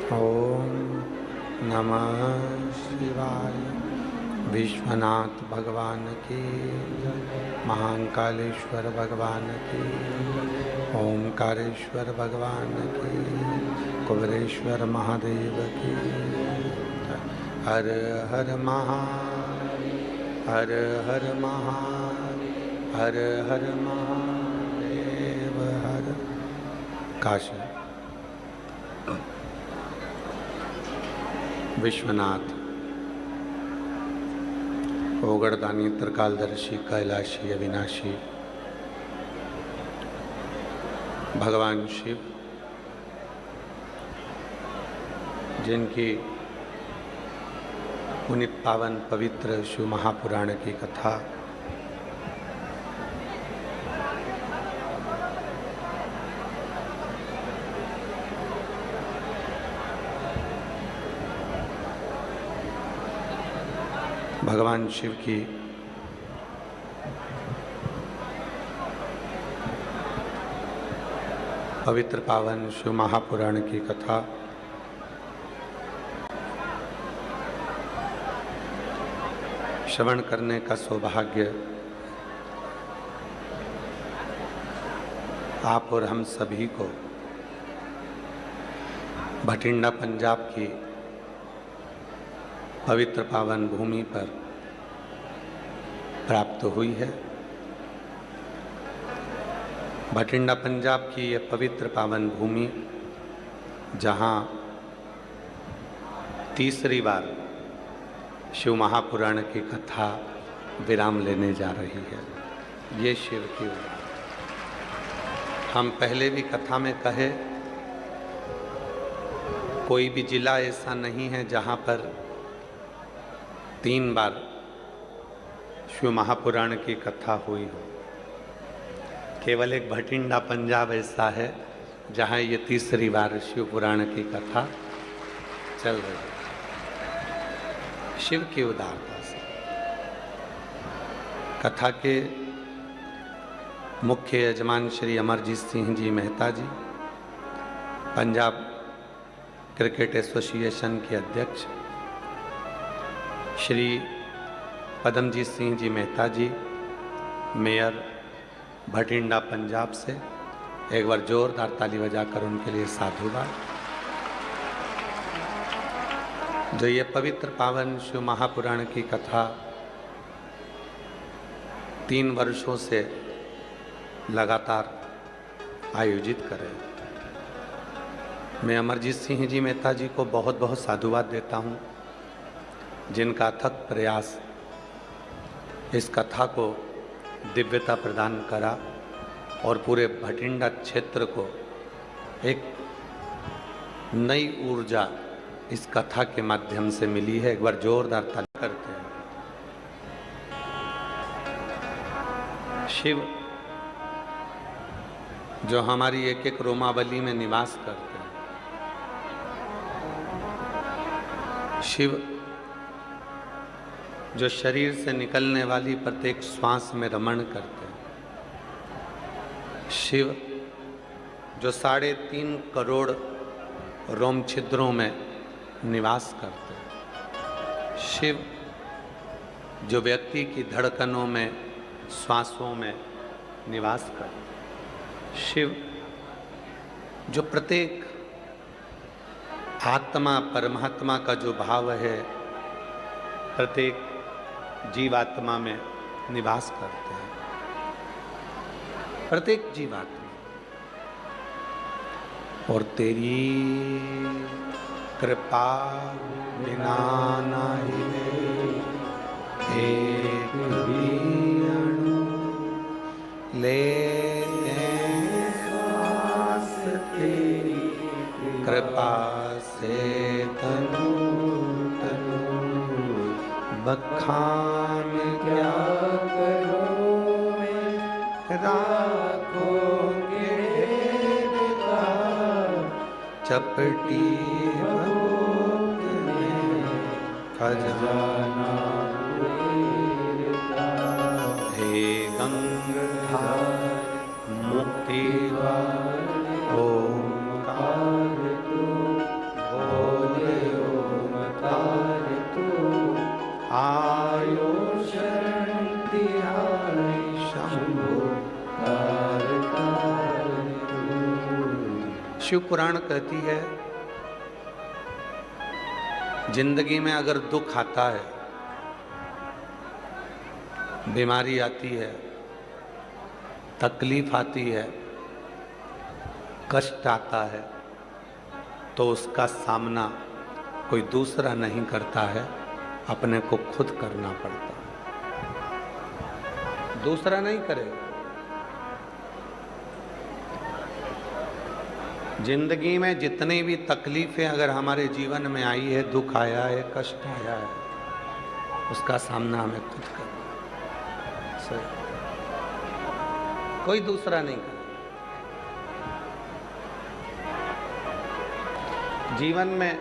ओम नमः शिवाय। विश्वनाथ भगवान की जय, महाकालेश्वर भगवान की जय, ओमकारेश्वर भगवान की जय, कुबेरेश्वर महादेव की जय। हर हर महादेव, हर हर महादेव, हर हर महादेव, हर। काशी विश्वनाथ ओगड़दानी त्रिकालदर्शी कैलाशी अविनाशी भगवान शिव, जिनकी पुनित पावन पवित्र शिव महापुराण की कथा भगवान शिव की पवित्र पावन शिव महापुराण की कथा श्रवण करने का सौभाग्य आप और हम सभी को भटिंडा पंजाब की पवित्र पावन भूमि पर प्राप्त हुई है। भटिंडा पंजाब की यह पवित्र पावन भूमि, जहाँ तीसरी बार शिव महापुराण की कथा विराम लेने जा रही है, ये शिव की बात। हम पहले भी कथा में कहे, कोई भी जिला ऐसा नहीं है जहाँ पर 3 बार शिव महापुराण की कथा हुई हो। केवल एक भटिंडा पंजाब ऐसा है जहाँ ये तीसरी बार शिव पुराण की कथा चल रही है। शिव की उदारता से कथा के मुख्य यजमान श्री अमरजीत सिंह जी मेहता जी, पंजाब क्रिकेट एसोसिएशन के अध्यक्ष श्री पदमजीत सिंह जी मेहता जी, मेयर भटिंडा पंजाब से एक बार जोरदार ताली बजाकर उनके लिए साधुवाद। जो ये पवित्र पावन शिव महापुराण की कथा 3 वर्षों से लगातार आयोजित करें, मैं अमरजीत सिंह जी मेहता जी को बहुत बहुत साधुवाद देता हूँ, जिनका अथक प्रयास इस कथा को दिव्यता प्रदान करा और पूरे भटिंडा क्षेत्र को एक नई ऊर्जा इस कथा के माध्यम से मिली है। एक बार जोरदार ताली करते हैं। शिव जो हमारी एक एक रोमावली में निवास करते हैं, शिव जो शरीर से निकलने वाली प्रत्येक श्वास में रमण करते हैं, शिव जो 3.5 करोड़ रोम छिद्रों में निवास करते हैं, शिव जो व्यक्ति की धड़कनों में श्वासों में निवास करते हैं, शिव जो प्रत्येक आत्मा परमात्मा का जो भाव है प्रत्येक जीवात्मा में निवास करते हैं, प्रत्येक जीवात्मा। और तेरी कृपा बिना नहीं एक भी अणु लेते श्वास, तेरी कृपा से तनु तनु बखान क्या करो मैं राखोगे बेटा, चपटी भूत में खजाना हे गंगाधर मुक्ति ओंकार तू शिव पुराण कहती है, जिंदगी में अगर दुख आता है, बीमारी आती है, तकलीफ आती है, कष्ट आता है, तो उसका सामना कोई दूसरा नहीं करता है, अपने को खुद करना पड़ता है, दूसरा नहीं करेगा। जिंदगी में जितनी भी तकलीफें अगर हमारे जीवन में आई है, दुख आया है, कष्ट आया है, उसका सामना हमें खुद करना है, कोई दूसरा नहीं करेगा। जीवन में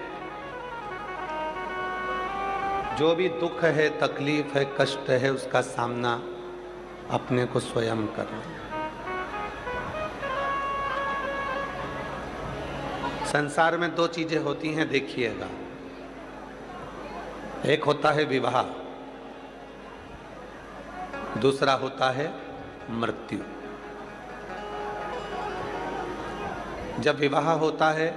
जो भी दुख है, तकलीफ है, कष्ट है, उसका सामना अपने को स्वयं करना। संसार में दो चीजें होती हैं, देखिएगा। एक होता है विवाह, दूसरा होता है मृत्यु। जब विवाह होता है,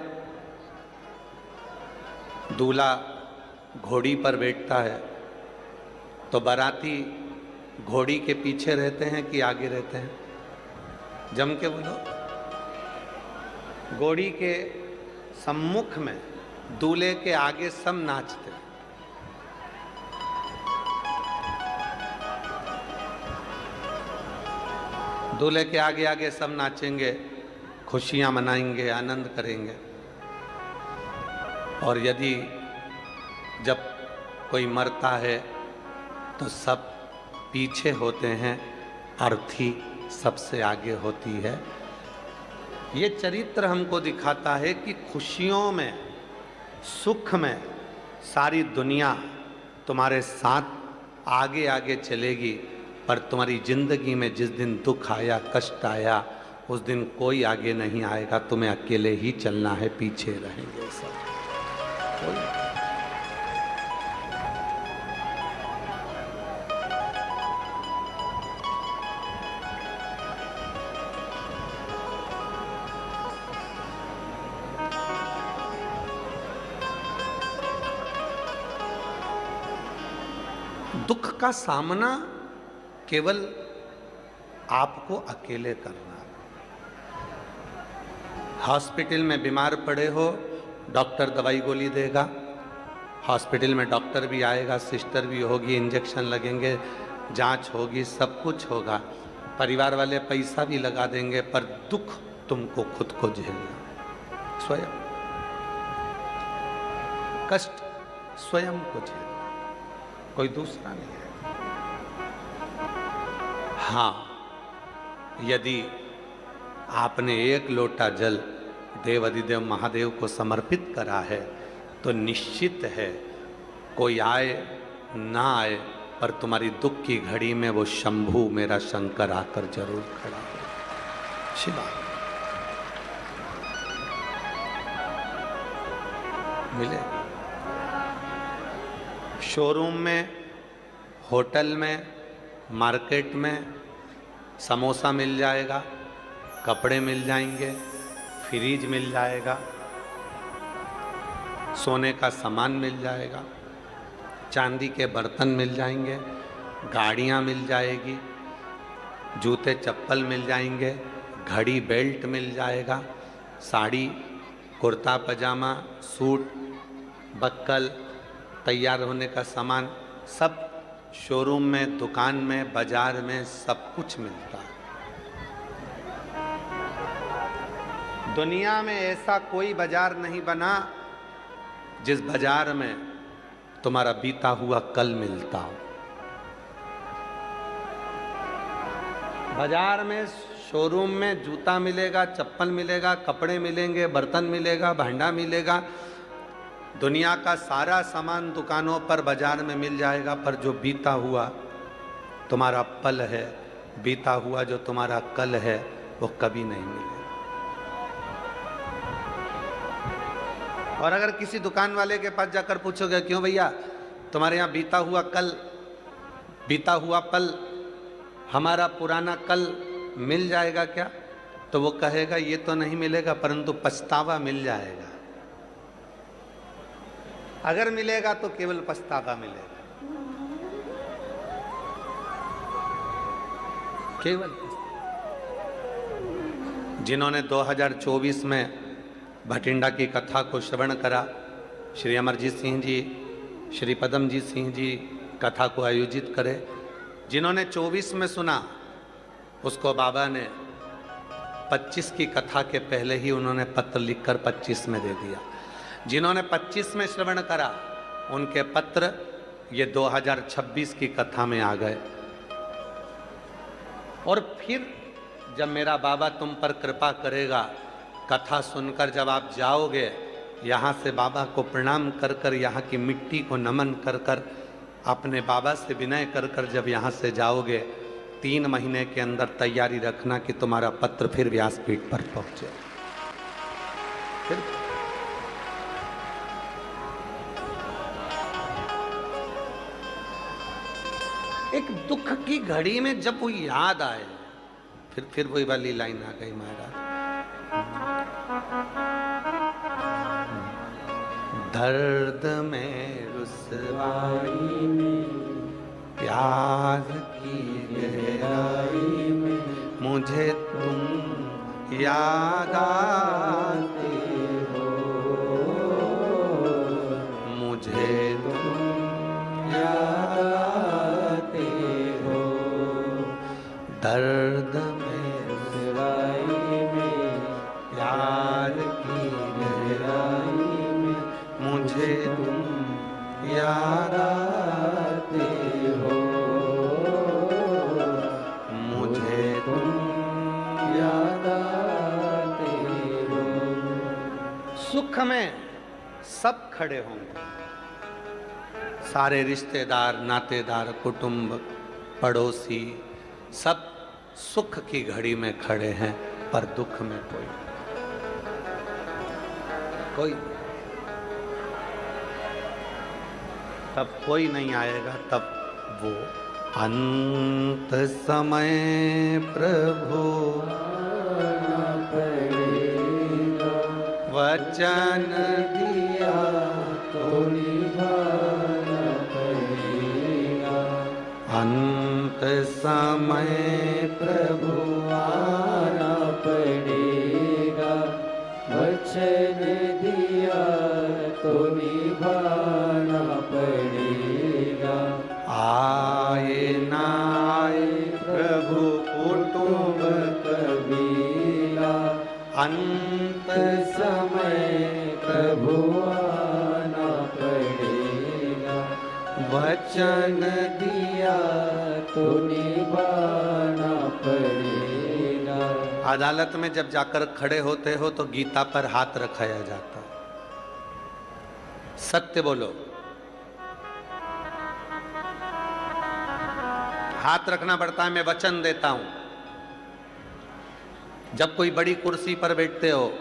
दूल्हा घोड़ी पर बैठता है, तो बाराती घोड़ी के पीछे रहते हैं कि आगे रहते हैं? जम के बोलो। घोड़ी के सम्मुख में, दूल्हे के आगे सब नाचते हैं। दूल्हे के आगे आगे सब नाचेंगे, खुशियां मनाएंगे, आनंद करेंगे। और यदि जब कोई मरता है तो सब पीछे होते हैं, अर्थी सबसे आगे होती है। ये चरित्र हमको दिखाता है कि खुशियों में, सुख में सारी दुनिया तुम्हारे साथ आगे आगे चलेगी, पर तुम्हारी जिंदगी में जिस दिन दुख आया, कष्ट आया, उस दिन कोई आगे नहीं आएगा, तुम्हें अकेले ही चलना है, पीछे रहेंगे सब। दुख का सामना केवल आपको अकेले करना है। हॉस्पिटल में बीमार पड़े हो, डॉक्टर दवाई गोली देगा, हॉस्पिटल में डॉक्टर भी आएगा, सिस्टर भी होगी, इंजेक्शन लगेंगे, जांच होगी, सब कुछ होगा, परिवार वाले पैसा भी लगा देंगे, पर दुख तुमको खुद को झेलना, स्वयं। कष्ट स्वयं को झेलना, कोई दूसरा नहीं है। हाँ, यदि आपने एक लोटा जल देव अधिदेव महादेव को समर्पित करा है, तो निश्चित है कोई आए ना आए, पर तुम्हारी दुख की घड़ी में वो शंभू मेरा शंकर आकर जरूर खड़ा है। शिवा मिले। शोरूम में, होटल में, मार्केट में समोसा मिल जाएगा, कपड़े मिल जाएंगे, फ्रिज मिल जाएगा, सोने का सामान मिल जाएगा, चांदी के बर्तन मिल जाएंगे, गाड़ियाँ मिल जाएगी, जूते चप्पल मिल जाएंगे, घड़ी बेल्ट मिल जाएगा, साड़ी, कुर्ता पजामा, सूट, बक्कल, तैयार होने का सामान, सब शोरूम में, दुकान में, बाजार में सब कुछ मिलता है। दुनिया में ऐसा कोई बाजार नहीं बना जिस बाजार में तुम्हारा बीता हुआ कल मिलता हो। बाजार में, शोरूम में जूता मिलेगा, चप्पल मिलेगा, कपड़े मिलेंगे, बर्तन मिलेगा, भांडा मिलेगा, दुनिया का सारा सामान दुकानों पर, बाजार में मिल जाएगा, पर जो बीता हुआ तुम्हारा पल है, बीता हुआ जो तुम्हारा कल है, वो कभी नहीं मिलेगा। और अगर किसी दुकान वाले के पास जाकर पूछोगे, क्यों भैया तुम्हारे यहाँ बीता हुआ कल, बीता हुआ पल, हमारा पुराना कल मिल जाएगा क्या? तो वो कहेगा ये तो नहीं मिलेगा, परंतु पछतावा मिल जाएगा। अगर मिलेगा तो केवल पछतावा मिलेगा, केवल। जिन्होंने 2024 में भटिंडा की कथा को श्रवण करा, श्री अमरजीत सिंह जी, श्री पदमजीत सिंह जी कथा को आयोजित करे, जिन्होंने 24 में सुना उसको बाबा ने 25 की कथा के पहले ही उन्होंने पत्र लिखकर 25 में दे दिया। जिन्होंने 25 में श्रवण करा उनके पत्र ये 2026 की कथा में आ गए। और फिर जब मेरा बाबा तुम पर कृपा करेगा, कथा सुनकर जब आप जाओगे, यहाँ से बाबा को प्रणाम कर कर, यहाँ की मिट्टी को नमन कर कर, अपने बाबा से विनय कर कर जब यहाँ से जाओगे, 3 महीने के अंदर तैयारी रखना कि तुम्हारा पत्र फिर व्यासपीठ पर पहुँचे। फिर एक दुख की घड़ी में जब वो याद आए, फिर वही वाली लाइन आ गई महाराज, दर्द में रुसवाई में प्यार की गहराई में मुझे तुम याद आते हो, मुझे तुम याद आते हो, दर्द में रुसवाई में प्यार की गहराई में मुझे तुम याद आते हो, मुझे तुम याद आते हो। सुख में सब खड़े होंगे, सारे रिश्तेदार, नातेदार, कुटुंब, पड़ोसी, सब सुख की घड़ी में खड़े हैं, पर दुख में कोई तब कोई नहीं आएगा। तब वो अंत समय प्रभु वचन दिया तो निभाना पड़ेगा, अंत समय प्रभु आना पड़ेगा, वचन दिया तो निभाना पड़ेगा, आए ना आए प्रभु कुटुंब कबीला, अंत समय प्रभु आना पड़ेगा, वचन दिया तो निभाना पड़ेगा। अदालत में जब जाकर खड़े होते हो तो गीता पर हाथ रखाया जाता है, सत्य बोलो, हाथ रखना पड़ता है। मैं वचन देता हूं, जब कोई बड़ी कुर्सी पर बैठते हो